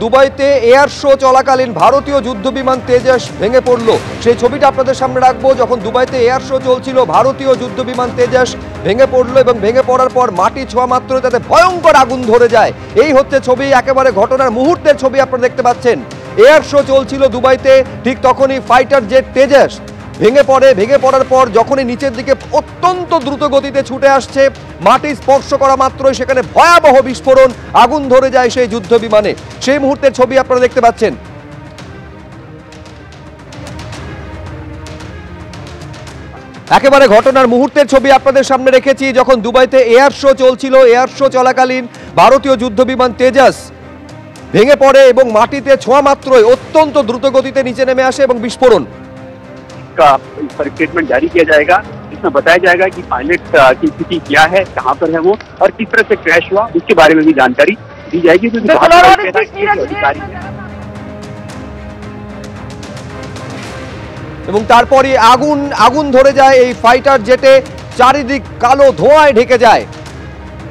দুবাইতে air show চলাকালীন ভারতীয় যুদ্ধবিমান তেজস ভেঙে পড়ল। সেই ছবিটা আপনাদের সামনে রাখবো। যখন দুবাইতে এয়ার শো চলছিল, ভারতীয় যুদ্ধবিমান তেজস ভেঙে পড়লো এবং ভেঙে পড়ার পর মাটি ছোঁয়া মাত্র তাতে ভয়ঙ্কর আগুন ধরে যায়। এই হচ্ছে ছবি, একেবারে ঘটনার মুহূর্তের ছবি আপনারা দেখতে পাচ্ছেন। এয়ার শো চলছিল দুবাইতে, ঠিক তখনই ফাইটার জেট তেজস ভেঙে পড়ে। ভেঙে পড়ার পর যখনই নিচের দিকে অত্যন্ত দ্রুত গতিতে ছুটে আসছে, মাটি স্পর্শ করা মাত্রই সেখানে ভয়াবহ বিস্ফোরণ, আগুন ধরে যায় সেই যুদ্ধ বিমানে। সেই মুহূর্তের ছবি আপনারা দেখতে পাচ্ছেন। একেবারে ঘটনার মুহূর্তের ছবি আপনাদের সামনে রেখেছি। যখন দুবাইতে এয়ার শো চলছিল, এয়ার শো চলাকালীন ভারতীয় যুদ্ধ বিমান তেজস ভেঙে পড়ে এবং মাটিতে ছোঁয়া মাত্রই অত্যন্ত দ্রুত গতিতে নিচে নেমে আসে এবং বিস্ফোরণ। का स्टेटमेंट जारी किया जाएगा, जिसमें बताया जाएगा कि पायलट की स्थिति क्या है, कहां पर है वो और किस तरह से क्रैश हुआ, उसके बारे में भी जानकारी दी जाएगी। এবং তারপরে আগুন ধরে যায় এই ফাইটার জেটে, চারিদিক কালো ধোঁয়ায় ঢেকে যায়।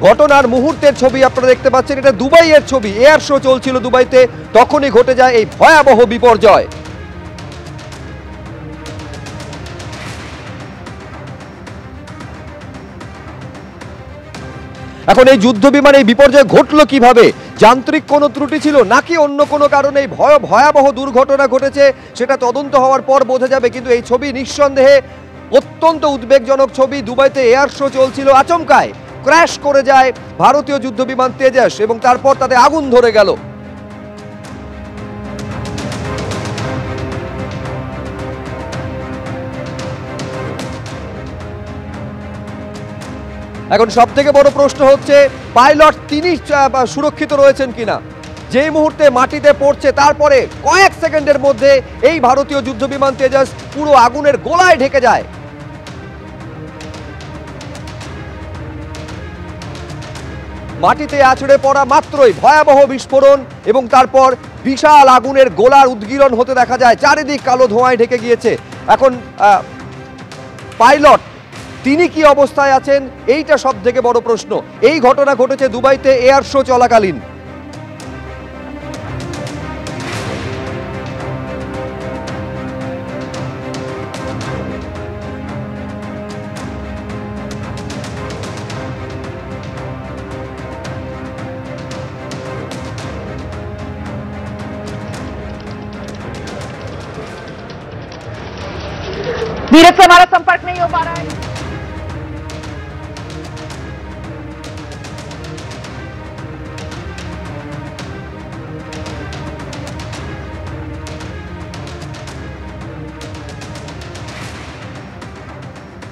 ঘটনার মুহূর্তের ছবি আপনারা দেখতে পাচ্ছেন। এটা দুবাইয়ের ছবি, এয়ার শো চলছিল দুবাইতে, তখনই ঘটে যায় এই ভয়াবহ বিপর্যয়। এখন এই যুদ্ধ বিমানে এই বিপর্যয় ঘটলো কিভাবে? যান্ত্রিক কোনো ত্রুটি ছিল নাকি অন্য কোনো কারণে এই ভয়াবহ দুর্ঘটনা ঘটেছে সেটা তদন্ত হওয়ার পর বোঝা যাবে। কিন্তু এই ছবি নিঃসন্দেহে অত্যন্ত উদ্বেগজনক ছবি। দুবাইতে এয়ার শো চলছিল, আচমকায় ক্র্যাশ করে যায় ভারতীয় যুদ্ধ বিমান তেজস এবং তারপর তাতে আগুন ধরে গেল। এখন সব থেকে বড় প্রশ্ন হচ্ছে পাইলট তিনি সুরক্ষিত রয়েছেন কিনা। যেই মুহূর্তে মাটিতে পড়ছে তারপরে কয়েক সেকেন্ডের মধ্যে এই ভারতীয় যুদ্ধবিমান তেজস পুরো আগুনের গোলায় ঢেকে যায়। মাটিতে আছড়ে পড়া মাত্রই ভয়াবহ বিস্ফোরণ এবং তারপর বিশাল আগুনের গোলার উদ্গীরণ হতে দেখা যায়। চারিদিক কালো ধোঁয়ায় ঢেকে গিয়েছে। এখন পাইলট তিনি কি অবস্থায় আছেন, এইটা সব থেকে বড় প্রশ্ন। এই ঘটনা ঘটেছে দুবাইতে এয়ার শো চলাকালীন। धीरज से हमारा संपर्क नहीं हो पा रहा है।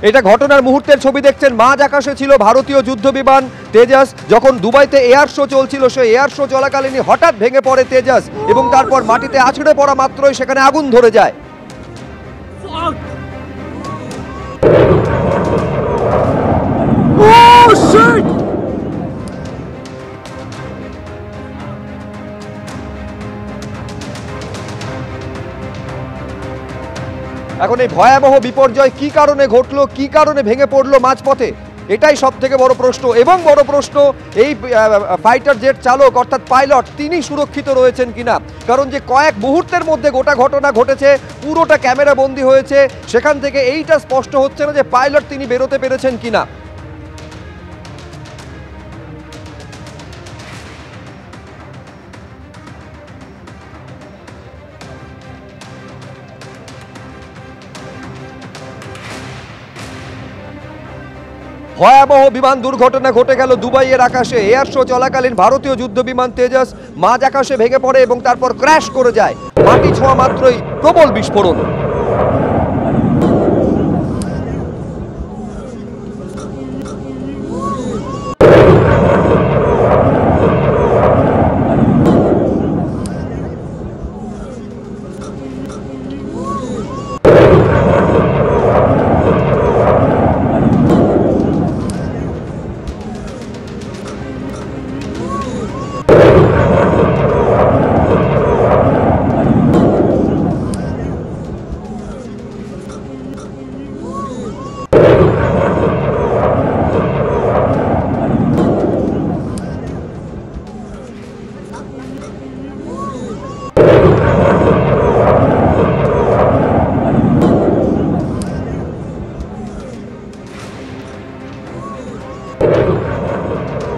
এটা ঘটনার মুহূর্তের ছবি দেখছেন। মাঝ আকাশে ছিল ভারতীয় যুদ্ধ বিমান তেজস। যখন দুবাইতে এয়ার শো চলছিল, সেই এয়ার শো চলাকালীনই হঠাৎ ভেঙে পড়ে তেজস এবং তারপর মাটিতে আছড়ে পড়া মাত্রই সেখানে আগুন ধরে যায়। এখন এই ভয়াবহ বিপর্যয় কি কারণে ঘটলো, কি কারণে ভেঙে পড়লো মাঝপথে, এটাই সব থেকে বড় প্রশ্ন। এবং বড় প্রশ্ন এই ফাইটার জেট চালক অর্থাৎ পাইলট তিনি সুরক্ষিত রয়েছেন কিনা। কারণ যে কয়েক মুহূর্তের মধ্যে গোটা ঘটনা ঘটেছে, পুরোটা ক্যামেরা বন্দী হয়েছে, সেখান থেকে এইটা স্পষ্ট হচ্ছে না যে পাইলট তিনি বেরোতে পেরেছেন কিনা। ভয়াবহ বিমান দুর্ঘটনা ঘটে গেল দুবাইয়ের আকাশে। এয়ার শো চলাকালীন ভারতীয় যুদ্ধ বিমান তেজস মাঝ আকাশে ভেঙে পড়ে এবং তারপর ক্র্যাশ করে যায়। মাটি ছোঁয়া মাত্রই প্রবল বিস্ফোরণ।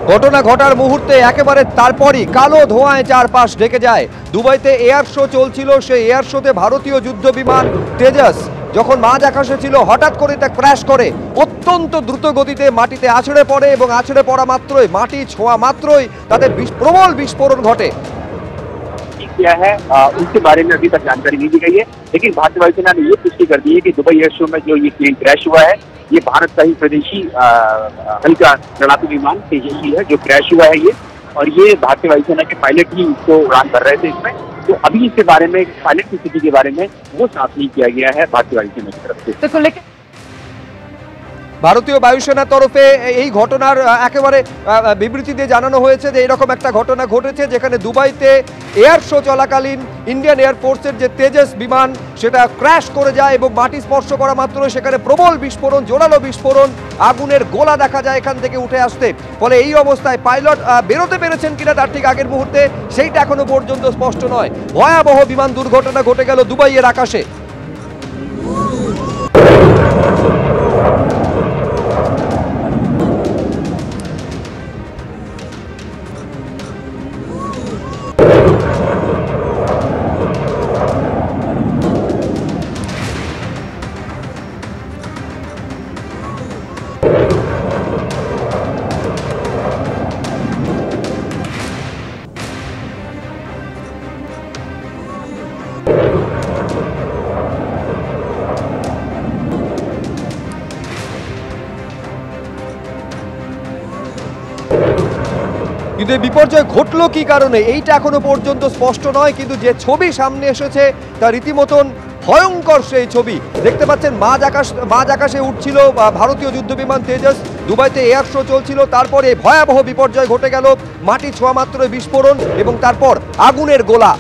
ঘটনা ঘটার মুহূর্তে একেবারে তারপরই কালো ধোঁয়ায় চারপাশ ঢেকে যায়। দুবাইতে এয়ার শো চলছিল, সেই এয়ার শোতে ভারতীয় যুদ্ধ বিমান তেজাস যখন মাঝ আকাশে ছিল হঠাৎ করে তা ক্র্যাশ করে অত্যন্ত দ্রুত গতিতে মাটিতে আছড়ে পড়ে এবং আছড়ে পড়া মাত্রই মাটি ছোঁয়া মাত্রই তাদের প্রবল বিস্ফোরণ ঘটে। क्या है उसके बारे में अभी तक जानकारी नहीं दी गई है, लेकिन भारतीय वायुसेना ने ये पुष्टि कर दी है कि दुबई एयर शो में जो ये प्लेन क्रैश हुआ है ये भारत का ही स्वदेशी हल्का लड़ाकू विमान तेजस्वी है जो क्रैश हुआ है ये, और ये भारतीय वायुसेना के पायलट ही इसको उड़ान कर रहे थे इसमें। तो अभी इसके बारे में पायलट की स्थिति के बारे में वो साफ नहीं किया गया है भारतीय वायुसेना की तरफ से। लेकिन ভারতীয় বায়ুসেনার তরফে এই ঘটনার একেবারে বিবৃতি দিয়ে জানানো হয়েছে যে এরকম একটা ঘটনা ঘটেছে যেখানে দুবাইতে এয়ার শো চলাকালীন ইন্ডিয়ান এয়ারফোর্সের যে তেজস বিমান সেটা ক্র্যাশ করে যায় এবং মাটি স্পর্শ করা মাত্র সেখানে প্রবল বিস্ফোরণ, জোরালো বিস্ফোরণ, আগুনের গোলা দেখা যায় এখান থেকে উঠে আসতে। ফলে এই অবস্থায় পাইলট বেরোতে পেরেছেন কিনা তার ঠিক আগের মুহূর্তে সেইটা এখনো পর্যন্ত স্পষ্ট নয়। ভয়াবহ বিমান দুর্ঘটনা ঘটে গেল দুবাইয়ের আকাশে। কিন্তু এই বিপর্যয় ঘটলো কি কারণে এইটা এখনো পর্যন্ত স্পষ্ট নয়, কিন্তু যে ছবি সামনে এসেছে তা রীতিমতন ভয়ঙ্কর। সেই ছবি দেখতে পাচ্ছেন মাঝ আকাশে উঠছিল ভারতীয় যুদ্ধ বিমান তেজস, দুবাইতে এয়ার শো চলছিল, তারপরে ভয়াবহ বিপর্যয় ঘটে গেল, মাটি ছোঁয়া মাত্র বিস্ফোরণ এবং তারপর আগুনের গোলা।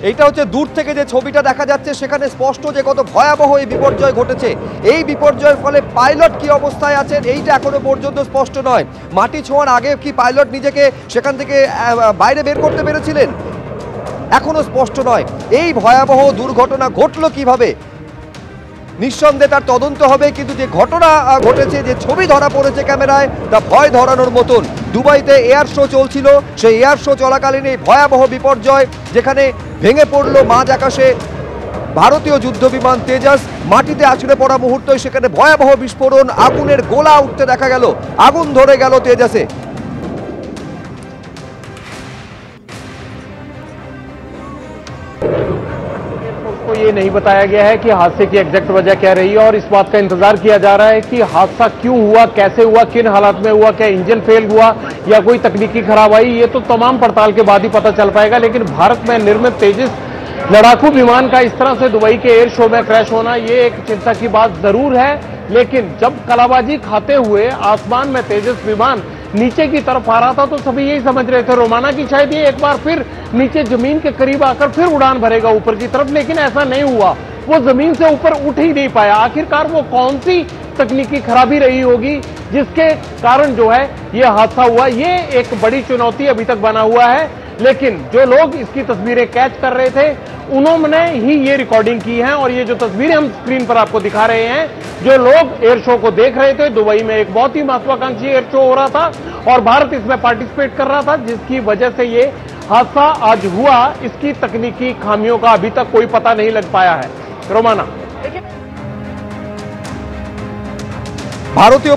এইটা হচ্ছে দূর থেকে যে ছবিটা দেখা যাচ্ছে সেখানে স্পষ্ট যে কত ভয়াবহ এই বিপর্যয় ঘটেছে। এই বিপর্যয়ের ফলে পাইলট কি অবস্থায় আছেন এইটা এখনো পর্যন্ত স্পষ্ট নয়। মাটি ছোঁয়ার আগে কি পাইলট নিজেকে সেখান থেকে বাইরে বের করতে পেরেছিলেন এখনো স্পষ্ট নয়। এই ভয়াবহ দুর্ঘটনা ঘটলো কিভাবে নিঃসন্দেহে তার তদন্ত হবে, কিন্তু যে ঘটনা ঘটেছে, যে ছবি ধরা পড়েছে ক্যামেরায় তা ভয় ধরানোর মতন। দুবাইতে এয়ার শো চলছিল, সেই এয়ার শো চলাকালীন এই ভয়াবহ বিপর্যয় যেখানে ভেঙে পড়লো মাঝ আকাশে ভারতীয় যুদ্ধ বিমান তেজস, মাটিতে আছড়ে পড়া মুহূর্তে সেখানে ভয়াবহ বিস্ফোরণ, আগুনের গোলা উঠতে দেখা গেল, আগুন ধরে গেল তেজসে। को ये नहीं बताया गया है कि हादसे की एग्जैक्ट वजह क्या रही है और इस बात का इंतजार किया जा रहा है कि हादसा क्यों हुआ, कैसे हुआ, किन हालात में हुआ, क्या इंजन फेल हुआ या कोई तकनीकी खराब आई, ये तो तमाम पड़ताल के बाद ही पता चल पाएगा। लेकिन भारत में निर्मित तेजस लड़ाकू विमान का इस तरह से दुबई के एयर शो में क्रैश होना ये एक चिंता की बात जरूर है। लेकिन जब कलाबाजी खाते हुए आसमान में तेजस विमान नीचे की तरफ आ रहा था तो सभी यही समझ रहे थे रोमाना की शायद ये एक बार फिर नीचे जमीन के करीब आकर फिर उड़ान भरेगा ऊपर की तरफ, लेकिन ऐसा नहीं हुआ। वो जमीन से ऊपर उठ ही नहीं पाया। आखिरकार वो कौन सी तकनीकी खराबी रही होगी जिसके कारण जो है ये हादसा हुआ, ये एक बड़ी चुनौती अभी तक बना हुआ है। लेकिन जो लोग इसकी तस्वीरें कैच कर रहे थे उन्होंने ही ये रिकॉर्डिंग की है और ये जो तस्वीरें हम स्क्रीन पर आपको दिखा रहे हैं, जो लोग एयर शो को देख रहे थे, दुबई में एक बहुत ही महत्वाकांक्षी एयर शो हो रहा था और भारत इसमें पार्टिसिपेट कर रहा था, जिसकी वजह से ये हादसा आज हुआ। इसकी तकनीकी खामियों का अभी तक कोई पता नहीं लग पाया है। रोमाना, ভারতীয়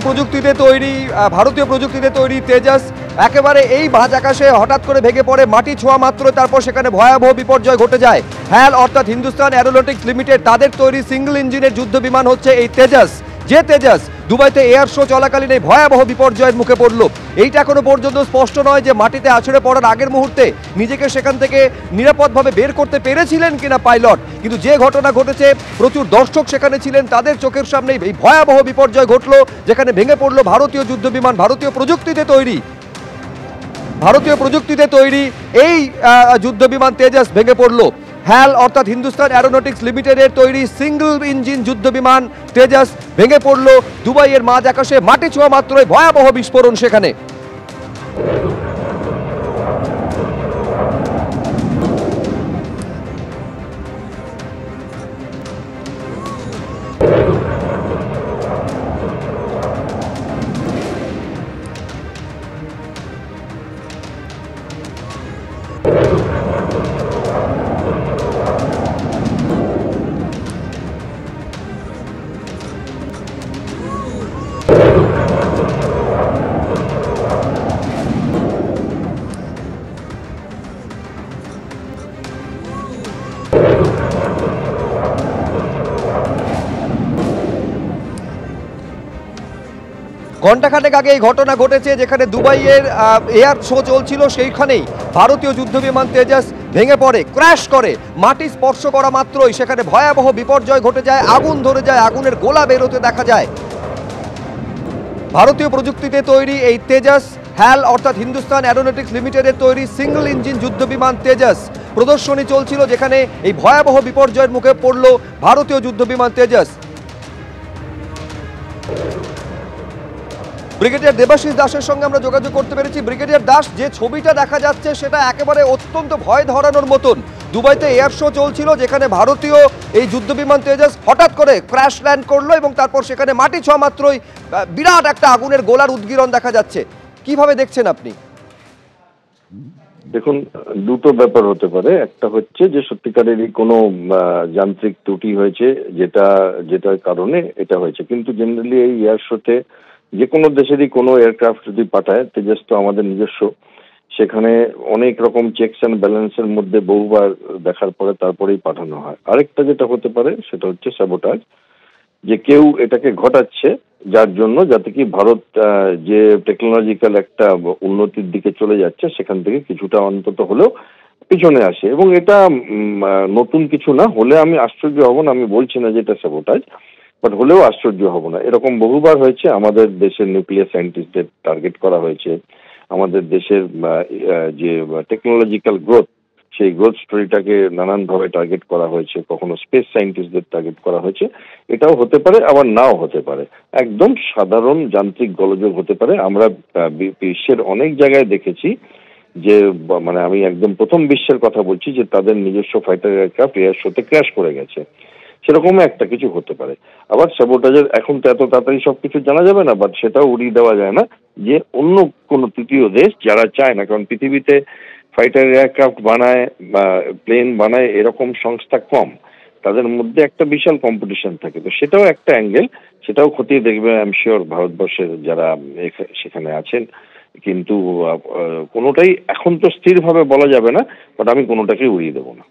প্রযুক্তিতে তৈরি তেজস একেবারে এই ভাঁজ আকাশে হঠাৎ করে ভেঙে পড়ে, মাটি ছোঁয়া মাত্র তারপর সেখানে ভয়াবহ বিপর্যয় ঘটে যায়। হ্যাল অর্থাৎ হিন্দুস্তান এরোনটিক্স লিমিটেড তাদের তৈরি সিঙ্গল ইঞ্জিনের যুদ্ধ বিমান হচ্ছে এই তেজস, যে তেজস দুবাইতে এয়ার শো চলাকালীন এই ভয়াবহ বিপর্যয়ের মুখে পড়ল। এইটা এখনো পর্যন্ত স্পষ্ট নয় যে মাটিতে আছড়ে পড়ার আগের মুহূর্তে নিজেকে সেখান থেকে নিরাপদভাবে বের করতে পেরেছিলেন কিনা পাইলট, কিন্তু যে ঘটনা ঘটেছে প্রচুর দর্শক সেখানে ছিলেন, তাদের চোখের সামনে এই ভয়াবহ বিপর্যয় ঘটলো যেখানে ভেঙে পড়লো ভারতীয় যুদ্ধ বিমান, ভারতীয় প্রযুক্তিতে তৈরি। ভারতীয় প্রযুক্তিতে তৈরি এই যুদ্ধ বিমান তেজাস ভেঙে পড়ল। হ্যাল অর্থাৎ হিন্দুস্তান অ্যারোনটিক্স লিমিটেডের তৈরি সিঙ্গল ইঞ্জিন যুদ্ধ বিমান তেজাস ভেঙে পড়ল দুবাইয়ের মাঝ আকাশে। মাটি ছোঁয়া মাত্রই ভয়াবহ বিস্ফোরণ সেখানে। ঘণ্টাখানেক আগে এই ঘটনা ঘটেছে, যেখানে দুবাইয়ের এয়ার শো চলছিল, সেইখানেই ভারতীয় যুদ্ধ বিমান তেজাস ভেঙে পড়ে, ক্র্যাশ করে। মাটি স্পর্শ করা মাত্রই সেখানে ভয়াবহ বিপর্যয় ঘটে যায়, আগুন ধরে যায়, আগুনের গোলা বেরোতে দেখা যায়। ভারতীয় প্রযুক্তিতে তৈরি এই তেজাস হ্যাল অর্থাৎ হিন্দুস্তান অ্যারোনটিক্স লিমিটেডের তৈরি সিঙ্গল ইঞ্জিন যুদ্ধ বিমান তেজাস প্রদর্শনী চলছিল, যেখানে এই ভয়াবহ বিপর্যয়ের মুখে পড়ল ভারতীয় যুদ্ধ বিমান তেজাস। ব্রিগেডিয়ার দেবাশিস দাসের সঙ্গে আমরা যোগাযোগ করতে পেরেছি। ব্রিগেডিয়ার দাস, যে ছবিটা দেখা যাচ্ছে সেটা একেবারে অত্যন্ত ভয় ধরানোর মতন। দুবাইতে এয়ার শো চলছিল, যেখানে ভারতীয় এই যুদ্ধ বিমান তেজাস হঠাৎ করে ক্র্যাশ ল্যান্ড করলো এবং তারপর সেখানে মাটি ছোঁয়া মাত্রই বিরাট একটা আগুনের গোলার উদ্গীরণ দেখা যাচ্ছে। কিভাবে দেখছেন আপনি? দেখুন, দুটো ব্যাপার হতে পারে। একটা হচ্ছে যে সত্যিকারেরই কোনো যান্ত্রিক ত্রুটি হয়েছে, যেটার কারণে এটা হয়েছে। কিন্তু জেনারেলি এই এয়ার শোতে যে কোনো দেশেরই কোনো এয়ারক্রাফট যদি পাঠায়, তেজাস তো আমাদের নিজস্ব, সেখানে অনেক রকম চেকস অ্যান্ড ব্যালেন্সের মধ্যে বহুবার দেখার পরে তারপরেই পাঠানো হয়। আরেকটা যেটা হতে পারে সেটা হচ্ছে স্যাবোটাজ, যে কেউ এটাকে ঘটাচ্ছে যার জন্য যাতে কি ভারত যে টেকনোলজিক্যাল একটা উন্নতির দিকে চলে যাচ্ছে সেখান থেকে কিছুটা অন্তত হলেও পিছনে আসে। এবং এটা নতুন কিছু না, হলে আমি আশ্চর্য হব না, আমি বলছি না যে এটা স্যাবোটাজ, বাট হলেও আশ্চর্য হব না। এরকম বহুবার হয়েছে, আমাদের দেশের নিউক্লিয়ার সায়েন্টিস্টদের টার্গেট করা হয়েছে, আমাদের দেশের যে টেকনোলজিক্যাল গ্রোথ, সেই গ্রোথ স্টোরিটাকে নানানভাবে টার্গেট করা হয়েছে, কখনো স্পেস সায়েন্টিস্টদের টার্গেট করা হয়েছে। এটাও হতে পারে, আবার নাও হতে পারে, একদম সাধারণ যান্ত্রিক গোলযোগ হতে পারে। আমরা বিশ্বের অনেক জায়গায় দেখেছি যে, মানে আমি একদম প্রথম বিশ্বের কথা বলছি, যে তাদের নিজস্ব ফাইটার এয়ারক্রাফট এয়ার শোতে ক্র্যাশ করে গেছে, সেরকম একটা কিছু হতে পারে। আবার স্যাবোটাজের এখন তো এত তাড়াতাড়ি সবকিছু জানা যাবে না, বাট সেটাও উড়িয়ে দেওয়া যায় না যে অন্য কোনো তৃতীয় দেশ যারা চায় না, কারণ পৃথিবীতে ফাইটার এয়ারক্রাফট বানায় বা প্লেন বানায় এরকম সংস্থা কম, তাদের মধ্যে একটা বিশাল কম্পিটিশন থাকে। তো সেটাও একটা অ্যাঙ্গেল, সেটাও খতিয়ে দেখবে আই এম শিওর ভারতবর্ষের যারা সেখানে আছেন। কিন্তু কোনোটাই এখন তো স্থিরভাবে বলা যাবে না, বাট আমি কোনোটাকেই উড়িয়ে দেবো না।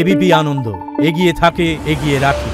এবিপি আনন্দ, এগিয়ে থাকে, এগিয়ে রাখে।